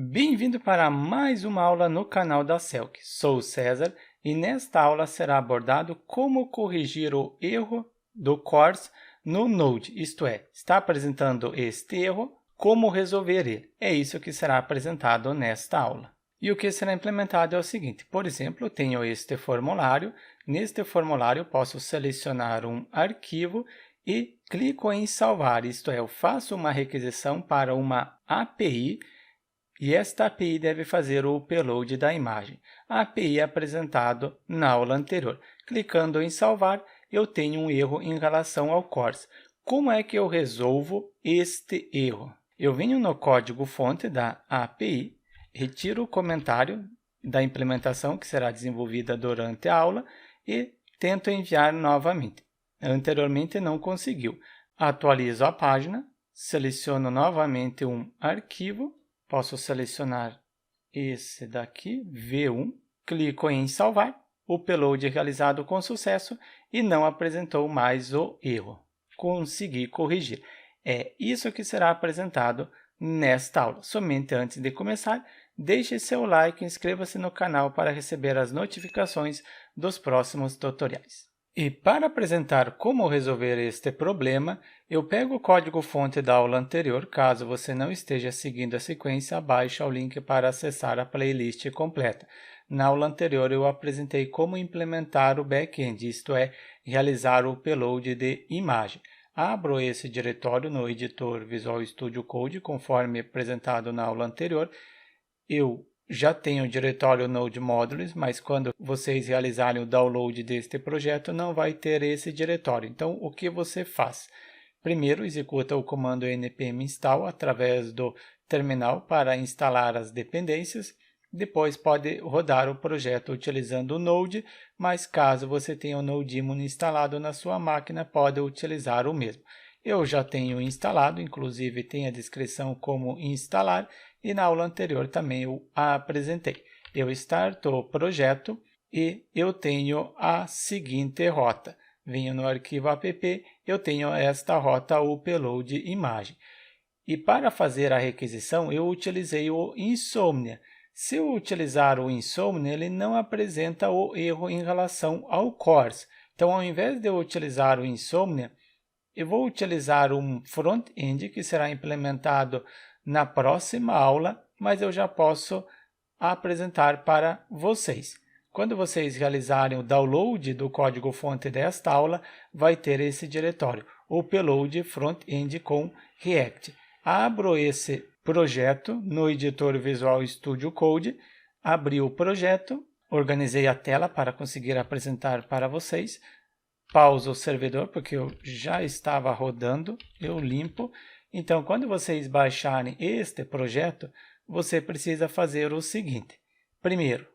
Bem-vindo para mais uma aula no canal da Selk. Sou o César e nesta aula será abordado como corrigir o erro do CORS no Node, isto é, está apresentando este erro, como resolver ele. É isso que será apresentado nesta aula. E o que será implementado é o seguinte, por exemplo, eu tenho este formulário, neste formulário eu posso selecionar um arquivo e clico em salvar, isto é, eu faço uma requisição para uma API e esta API deve fazer o upload da imagem. A API é apresentada na aula anterior. Clicando em salvar, eu tenho um erro em relação ao CORS. Como é que eu resolvo este erro? Eu venho no código-fonte da API, retiro o comentário da implementação que será desenvolvida durante a aula e tento enviar novamente. Anteriormente não conseguiu. Atualizo a página, seleciono novamente um arquivo, posso selecionar esse daqui, V1, clico em salvar, o upload realizado com sucesso e não apresentou mais o erro. Consegui corrigir. É isso que será apresentado nesta aula. Somente antes de começar, deixe seu like e inscreva-se no canal para receber as notificações dos próximos tutoriais. E para apresentar como resolver este problema, eu pego o código-fonte da aula anterior. Caso você não esteja seguindo a sequência, baixe o link para acessar a playlist completa. Na aula anterior, eu apresentei como implementar o back-end, isto é, realizar o upload de imagem. Abro esse diretório no editor Visual Studio Code, conforme apresentado na aula anterior. Eu já tenho o diretório Node Modules, mas quando vocês realizarem o download deste projeto, não vai ter esse diretório. Então, o que você faz? Primeiro, executa o comando npm install através do terminal para instalar as dependências. Depois, pode rodar o projeto utilizando o Node, mas caso você tenha o Nodemon instalado na sua máquina, pode utilizar o mesmo. Eu já tenho instalado, inclusive tem a descrição como instalar, e na aula anterior também eu a apresentei. Eu starto o projeto e eu tenho a seguinte rota. Venho no arquivo app, eu tenho esta rota upload imagem. E para fazer a requisição, eu utilizei o Insomnia. Se eu utilizar o Insomnia, ele não apresenta o erro em relação ao CORS. Então, ao invés de eu utilizar o Insomnia, eu vou utilizar um front-end que será implementado na próxima aula, mas eu já posso apresentar para vocês. Quando vocês realizarem o download do código-fonte desta aula, vai ter esse diretório, upload front-end com React. Abro esse projeto no editor Visual Studio Code, abri o projeto, organizei a tela para conseguir apresentar para vocês. Pauso o servidor, porque eu já estava rodando, eu limpo. Então, quando vocês baixarem este projeto, você precisa fazer o seguinte. Primeiro,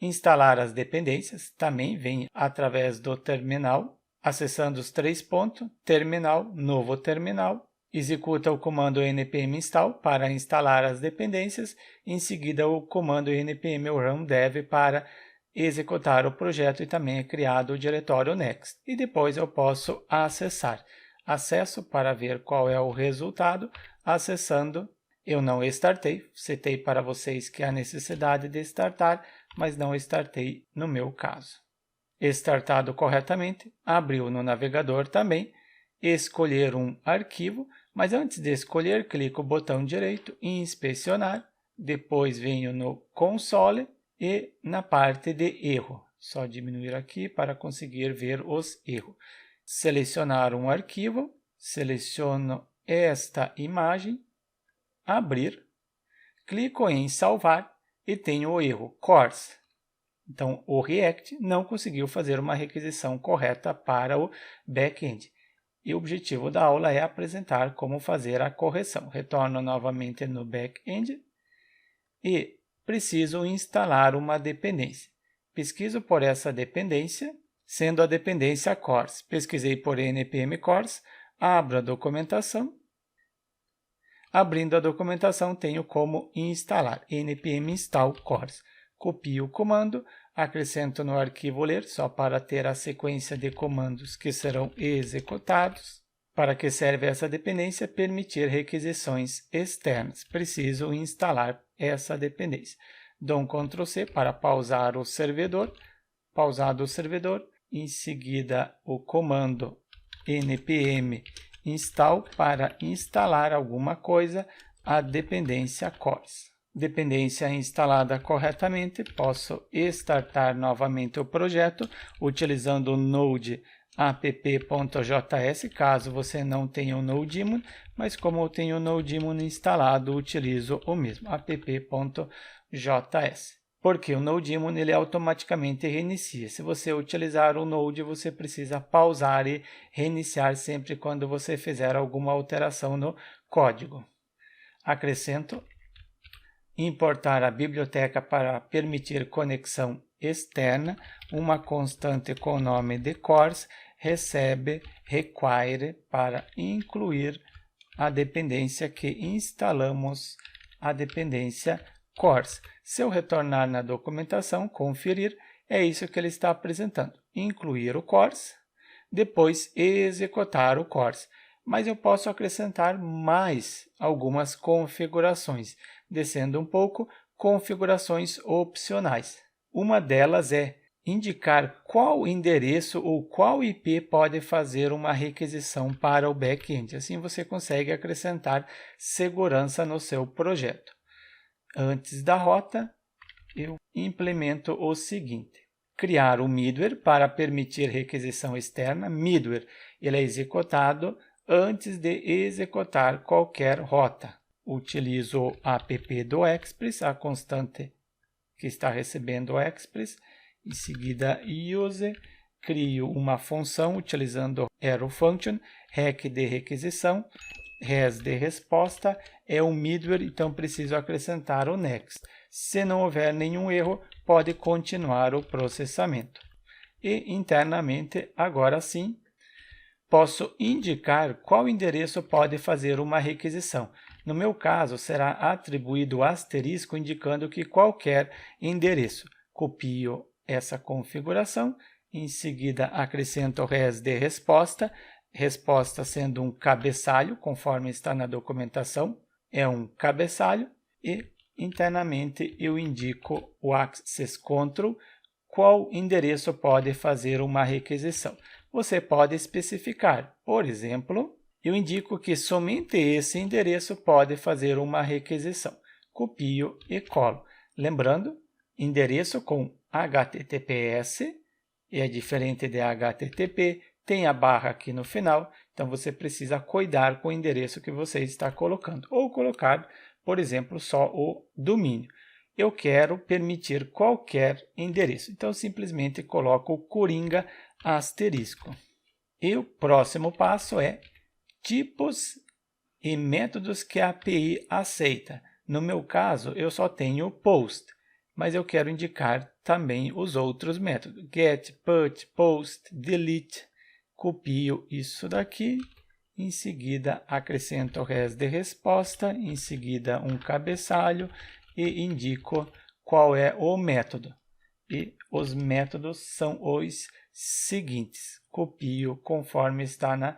instalar as dependências, também vem através do terminal, acessando os 3 pontos, terminal, novo terminal, executa o comando npm install para instalar as dependências, em seguida o comando npm run dev para executar o projeto e também é criado o diretório next. E depois eu posso acessar. Acesso para ver qual é o resultado. Acessando, eu não startei. Citei para vocês que há necessidade de startar, mas não startei no meu caso. Startado corretamente, abriu no navegador também. Escolher um arquivo, mas antes de escolher, clico o botão direito em inspecionar. Depois venho no console e na parte de erro, só diminuir aqui para conseguir ver os erros. Selecionar um arquivo, seleciono esta imagem, abrir, clico em salvar e tenho o erro CORS. Então, o React não conseguiu fazer uma requisição correta para o back-end. E o objetivo da aula é apresentar como fazer a correção. Retorno novamente no back-end e preciso instalar uma dependência. Pesquiso por essa dependência, sendo a dependência CORS. Pesquisei por npm CORS, abro a documentação. Abrindo a documentação, tenho como instalar npm install CORS. Copio o comando, acrescento no arquivo ler, só para ter a sequência de comandos que serão executados. Para que serve essa dependência? Permitir requisições externas. Preciso instalar essa dependência. Dou um Ctrl C para pausar o servidor. Pausado o servidor, em seguida o comando npm install para instalar alguma coisa, a dependência CORS. Dependência instalada corretamente, posso startar novamente o projeto utilizando o node app.js, caso você não tenha o Nodemon, mas como eu tenho o Nodemon instalado, utilizo o mesmo, app.js. Porque o Nodemon ele automaticamente reinicia. Se você utilizar o Node, você precisa pausar e reiniciar sempre quando você fizer alguma alteração no código. Acrescento importar a biblioteca para permitir conexão externa, uma constante com o nome de CORS, recebe require para incluir a dependência que instalamos, a dependência CORS. Se eu retornar na documentação, conferir, é isso que ele está apresentando. Incluir o CORS, depois executar o CORS. Mas eu posso acrescentar mais algumas configurações. Descendo um pouco, configurações opcionais. Uma delas é indicar qual endereço ou qual IP pode fazer uma requisição para o back-end. Assim você consegue acrescentar segurança no seu projeto. Antes da rota, eu implemento o seguinte. Criar o middleware para permitir requisição externa. Middleware ele é executado antes de executar qualquer rota. Utilizo o app do Express, a constante que está recebendo o Express. Em seguida, use, crio uma função utilizando arrow function, rec de requisição, res de resposta, é o middleware, então preciso acrescentar o next. Se não houver nenhum erro, pode continuar o processamento. E internamente, agora sim, posso indicar qual endereço pode fazer uma requisição. No meu caso, será atribuído o asterisco indicando que qualquer endereço. Copio essa configuração, em seguida acrescento o res de resposta, resposta sendo um cabeçalho, conforme está na documentação, é um cabeçalho, e internamente eu indico o access control, qual endereço pode fazer uma requisição. Você pode especificar, por exemplo, eu indico que somente esse endereço pode fazer uma requisição. Copio e colo. Lembrando, endereço com HTTPS é diferente de HTTP, tem a barra aqui no final, então você precisa cuidar com o endereço que você está colocando. Ou colocar, por exemplo, só o domínio. Eu quero permitir qualquer endereço, então simplesmente coloco o coringa asterisco. E o próximo passo é tipos e métodos que a API aceita. No meu caso, eu só tenho POST, mas eu quero indicar também os outros métodos. Get, put, post, delete. Copio isso daqui, em seguida acrescento o res de resposta, em seguida um cabeçalho e indico qual é o método. E os métodos são os seguintes. Copio conforme está na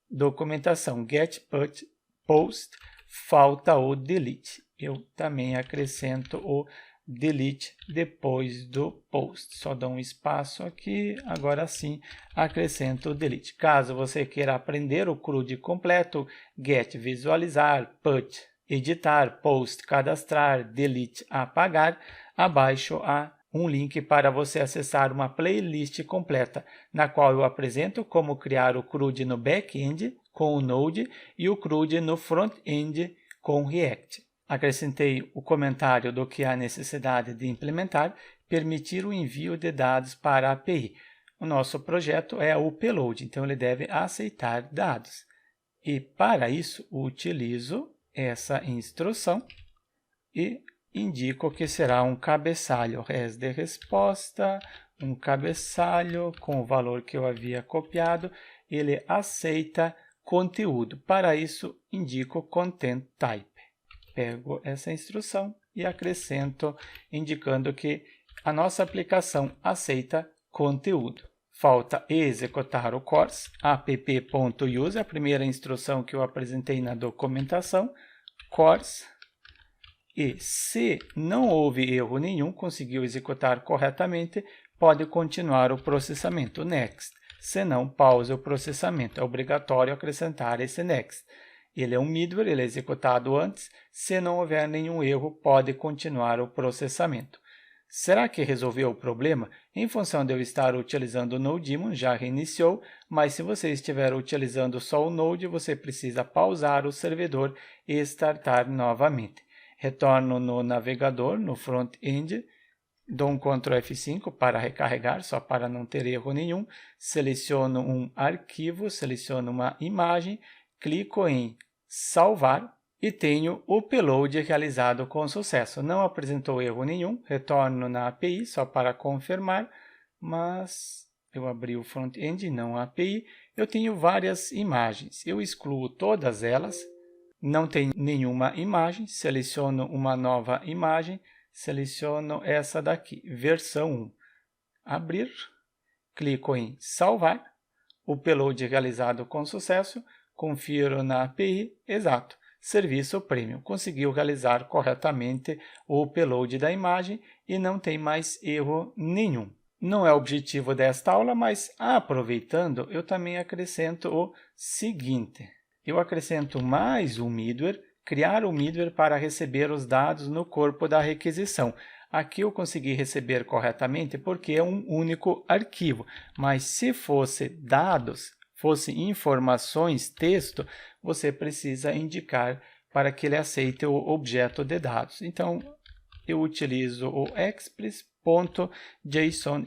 documentação. Get, put, post, falta o delete. Eu também acrescento o delete depois do post. Só dou um espaço aqui, agora sim acrescento o delete. Caso você queira aprender o CRUD completo, get, visualizar, put, editar, post, cadastrar, delete, apagar, abaixo há um link para você acessar uma playlist completa, na qual eu apresento como criar o CRUD no back-end com o Node e o CRUD no front-end com React. Acrescentei o comentário do que há necessidade de implementar, permitir o envio de dados para a API. O nosso projeto é o payload, então ele deve aceitar dados. E para isso, utilizo essa instrução e indico que será um cabeçalho res de resposta, um cabeçalho com o valor que eu havia copiado, ele aceita conteúdo. Para isso, indico content type. Pego essa instrução e acrescento, indicando que a nossa aplicação aceita conteúdo. Falta executar o CORS, app.use, a primeira instrução que eu apresentei na documentação, CORS, E se não houve erro nenhum, conseguiu executar corretamente, pode continuar o processamento, next. Se não, pause o processamento. É obrigatório acrescentar esse next. Ele é um middleware, ele é executado antes. Se não houver nenhum erro, pode continuar o processamento. Será que resolveu o problema? Em função de eu estar utilizando o NodeDaemon, já reiniciou, mas se você estiver utilizando só o Node, você precisa pausar o servidor e startar novamente. Retorno no navegador, no front-end, dou um Ctrl F5 para recarregar, só para não ter erro nenhum, seleciono um arquivo, seleciono uma imagem, clico em salvar e tenho o upload realizado com sucesso. Não apresentou erro nenhum, retorno na API só para confirmar, mas eu abri o front-end, não a API. Eu tenho várias imagens, eu excluo todas elas, não tem nenhuma imagem, seleciono uma nova imagem, seleciono essa daqui, versão 1. Abrir, clico em salvar, upload realizado com sucesso, confiro na API, exato. Serviço Premium. Conseguiu realizar corretamente o upload da imagem e não tem mais erro nenhum. Não é o objetivo desta aula, mas aproveitando, eu também acrescento o seguinte. Eu acrescento mais um middleware, criar um middleware para receber os dados no corpo da requisição. Aqui eu consegui receber corretamente porque é um único arquivo, mas se fosse dados, fosse informações, texto, você precisa indicar para que ele aceite o objeto de dados. Então, eu utilizo o express.json,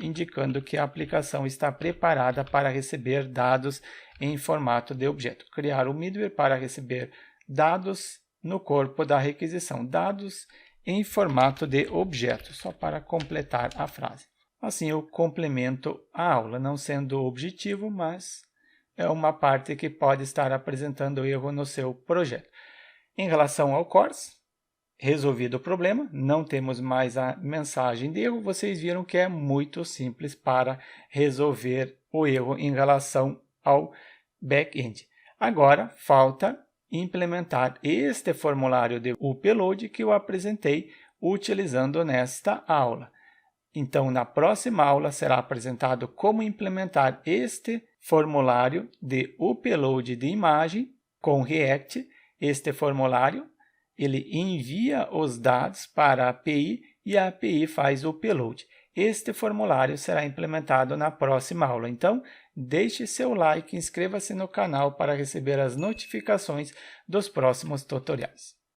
indicando que a aplicação está preparada para receber dados em formato de objeto. Criar um middleware para receber dados no corpo da requisição. Dados em formato de objeto, só para completar a frase. Assim, eu complemento a aula, não sendo objetivo, mas é uma parte que pode estar apresentando erro no seu projeto. Em relação ao course, resolvido o problema, não temos mais a mensagem de erro. Vocês viram que é muito simples para resolver o erro em relação ao back-end. Agora, falta implementar este formulário de upload que eu apresentei utilizando nesta aula. Então, na próxima aula será apresentado como implementar este formulário de upload de imagem com React. Este formulário, ele envia os dados para a API e a API faz o upload. Este formulário será implementado na próxima aula. Então, deixe seu like e inscreva-se no canal para receber as notificações dos próximos tutoriais.